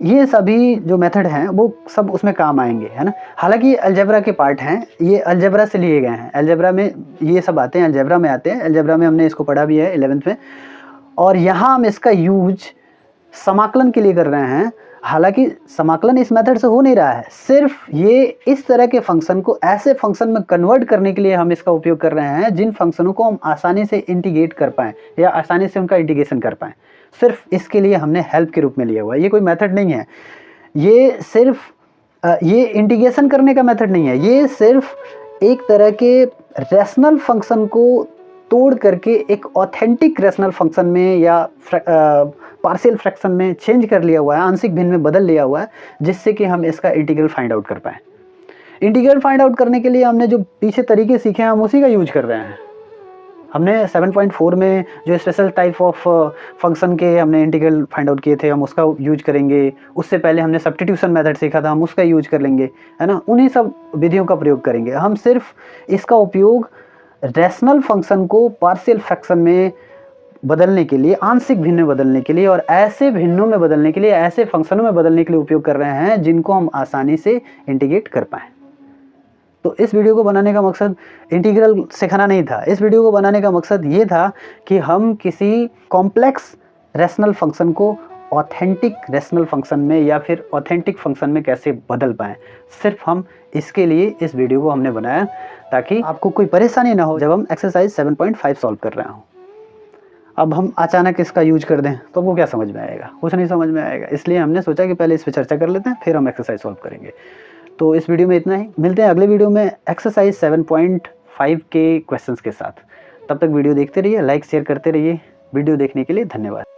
ये सभी जो मेथड हैं वो सब उसमें काम आएंगे, है ना। हालांकि अलजेब्रा के पार्ट हैं, ये अलजेब्रा से लिए गए हैं, अलजेब्रा में ये सब आते हैं, अलजेब्रा में आते हैं, अलजेब्रा में हमने इसको पढ़ा भी है 11th में, और यहाँ हम इसका यूज समाकलन के लिए कर रहे हैं। हालांकि समाकलन इस मेथड से हो नहीं रहा है, सिर्फ ये इस तरह के फंक्शन को ऐसे फंक्शन में कन्वर्ट करने के लिए हम इसका उपयोग कर रहे हैं जिन फंक्शनों को हम आसानी से इंटीग्रेट कर पाएँ या आसानी से उनका इंटीग्रेशन कर पाएँ। सिर्फ इसके लिए हमने हेल्प के रूप में लिया हुआ है, ये कोई मेथड नहीं है, ये सिर्फ ये इंटीग्रेशन करने का मेथड नहीं है, ये सिर्फ एक तरह के रैशनल फंक्शन को तोड़ करके एक ऑथेंटिक रैशनल फंक्शन में या पार्शियल फ्रैक्शन में चेंज कर लिया हुआ है, आंशिक भिन्न में बदल लिया हुआ है, जिससे कि हम इसका इंटीग्रल फाइंड आउट कर पाएँ। इंटीग्रल फाइंड आउट करने के लिए हमने जो पीछे तरीके सीखे हैं हम उसी का यूज कर रहे हैं। हमने 7.4 में जो स्पेशल टाइप ऑफ फंक्शन के हमने इंटीग्रल फाइंड आउट किए थे हम उसका यूज करेंगे, उससे पहले हमने सब्स्टिट्यूशन मेथड सीखा था हम उसका यूज कर लेंगे, है ना, उन्हीं सब विधियों का प्रयोग करेंगे। हम सिर्फ इसका उपयोग रैशनल फंक्शन को पार्शियल फ्रैक्शन में बदलने के लिए, आंशिक भिन्न में बदलने के लिए और ऐसे भिन्नों में बदलने के लिए, ऐसे फंक्शनों में बदलने के लिए उपयोग कर रहे हैं जिनको हम आसानी से इंटीग्रेट कर पाएँ। तो इस वीडियो को बनाने का मकसद इंटीग्रल सिखाना नहीं था, इस वीडियो को बनाने का मकसद ये था कि हम किसी कॉम्प्लेक्स रैशनल फंक्शन को ऑथेंटिक रैशनल फंक्शन में या फिर ऑथेंटिक फंक्शन में कैसे बदल पाएँ। सिर्फ हम इसके लिए इस वीडियो को हमने बनाया ताकि आपको कोई परेशानी ना हो जब हम एक्सरसाइज 7.5 सॉल्व कर रहे हों। अब हम अचानक इसका यूज कर दें तो आपको क्या समझ में आएगा, कुछ नहीं समझ में आएगा, इसलिए हमने सोचा कि पहले इस पर चर्चा कर लेते हैं फिर हम एक्सरसाइज सॉल्व करेंगे। तो इस वीडियो में इतना ही, मिलते हैं अगले वीडियो में एक्सरसाइज 5 के क्वेश्चंस के साथ। तब तक वीडियो देखते रहिए, लाइक शेयर करते रहिए। वीडियो देखने के लिए धन्यवाद।